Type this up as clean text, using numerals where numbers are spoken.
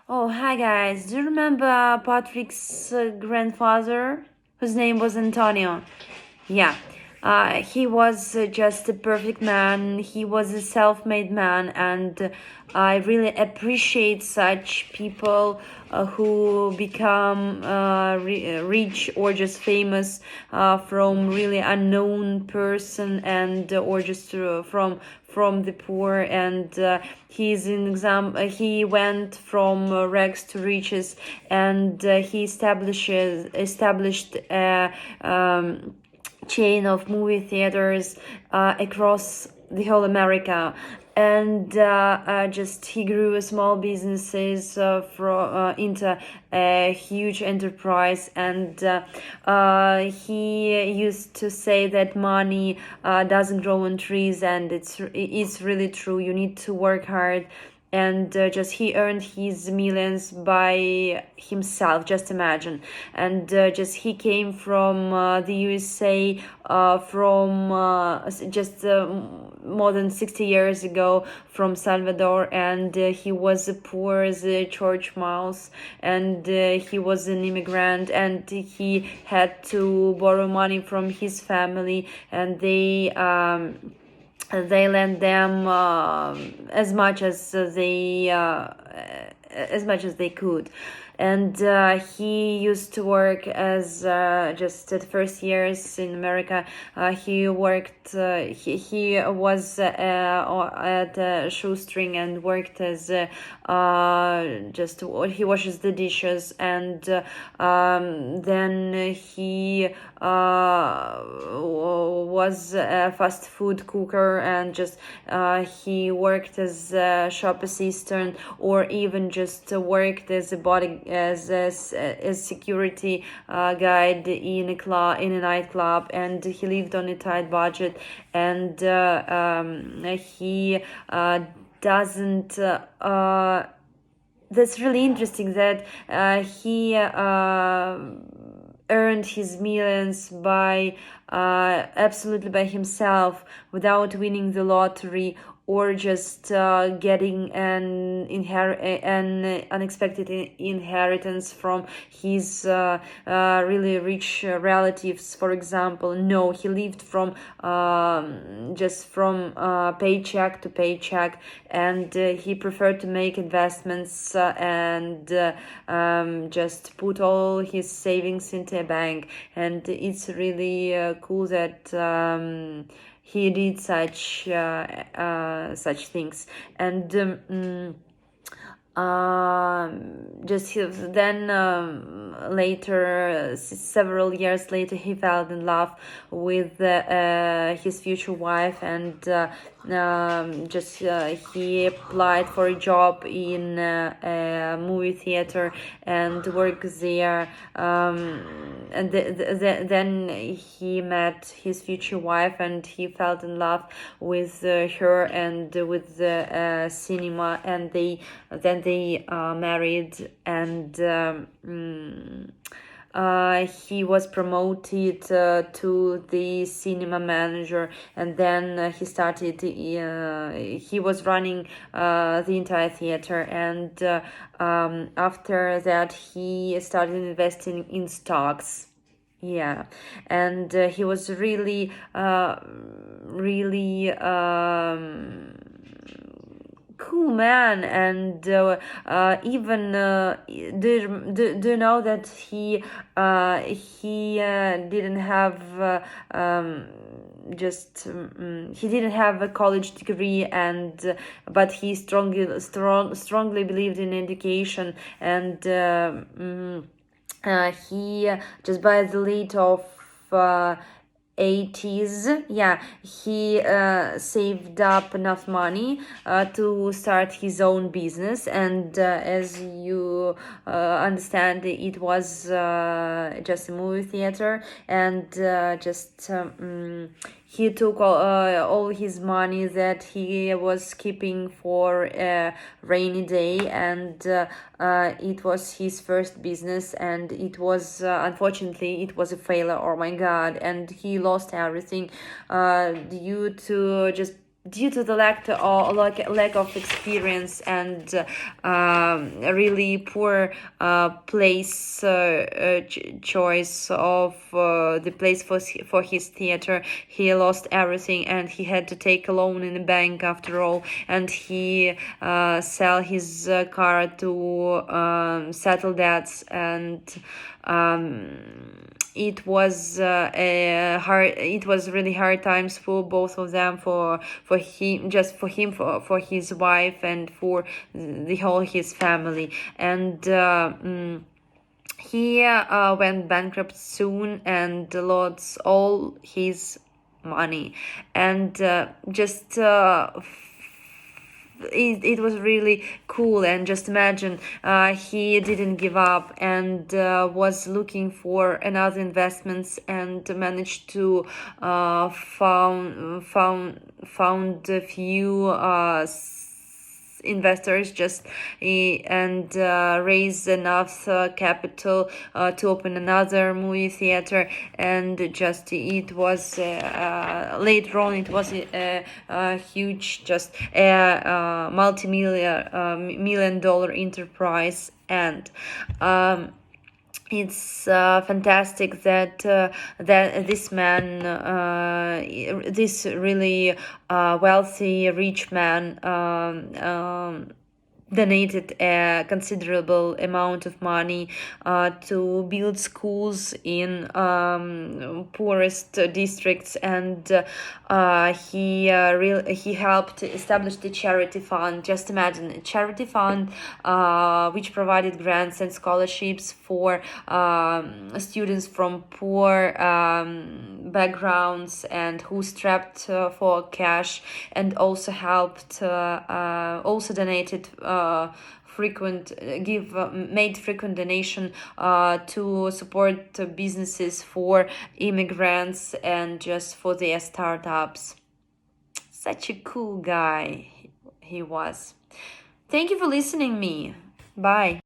Oh, hi guys. Do you remember Patrick's grandfather, whose name was Antonio? Yeah. He was just a perfect man. He was a self-made man, and I really appreciate such people who become rich or just famous from really unknown person, and or just from the poor. And he's an example. He went from rags to riches, and he established chain of movie theaters across the whole America. And just he grew small businesses into a huge enterprise. And he used to say that money doesn't grow on trees, and it's really true. You need to work hard. And just he earned his millions by himself, just imagine. And just he came from the USA from just more than 60 years ago, from Salvador. And he was poor as a church mouse. And he was an immigrant, and he had to borrow money from his family. And they lent them as much as they could. And he used to work as just at first years in America. He worked. He was at a shoestring and worked as just he washes the dishes. And then he was a fast food cooker. And just he worked as a shop assistant, or even just worked as a security guide in a nightclub. And he lived on a tight budget. And he doesn't that's really interesting that he earned his millions by absolutely by himself, without winning the lottery, or just getting an unexpected inheritance from his really rich relatives, for example. No, he lived from just from paycheck to paycheck. And he preferred to make investments and just put all his savings into a bank. And it's really cool that he did such things. And just then later, several years later, he fell in love with his future wife. And just he applied for a job in a movie theater and worked there. And then he met his future wife, and he fell in love with her and with the cinema. And then they married. And he was promoted to the cinema manager. And then he started. He was running the entire theater. And after that, he started investing in stocks. Yeah. And he was really cool man. And even do you know that he didn't have he didn't have a college degree. And but he strongly believed in education. And he just by the late of 80s, yeah, he saved up enough money to start his own business. And as you understand, it was just a movie theater. And he took all his money that he was keeping for a rainy day. And it was his first business. And it was unfortunately it was a failure. Oh my god. And he lost everything due to just due to the lack of experience and a really poor place choice of the place for his theater, he lost everything, and he had to take a loan in the bank after all, and he sell his car to settle debts, and it was it was really hard times for both of them, for him, just for him, for his wife, and for the whole his family. And he went bankrupt soon and lost all his money. And just it was really cool. And just imagine, he didn't give up, and was looking for another investments, and managed to found a few investors, just and raise enough capital to open another movie theater. And just it was later on, it was a huge, just a multi-million dollar enterprise. And it's fantastic that this man, this really wealthy, rich man, donated a considerable amount of money to build schools in poorest districts. And he helped establish the charity fund. Just imagine, a charity fund which provided grants and scholarships for students from poor backgrounds, and who strapped for cash, and also helped also donated frequent give made frequent donation to support businesses for immigrants, and just for their startups. Such a cool guy he was. Thank you for listening me. Bye.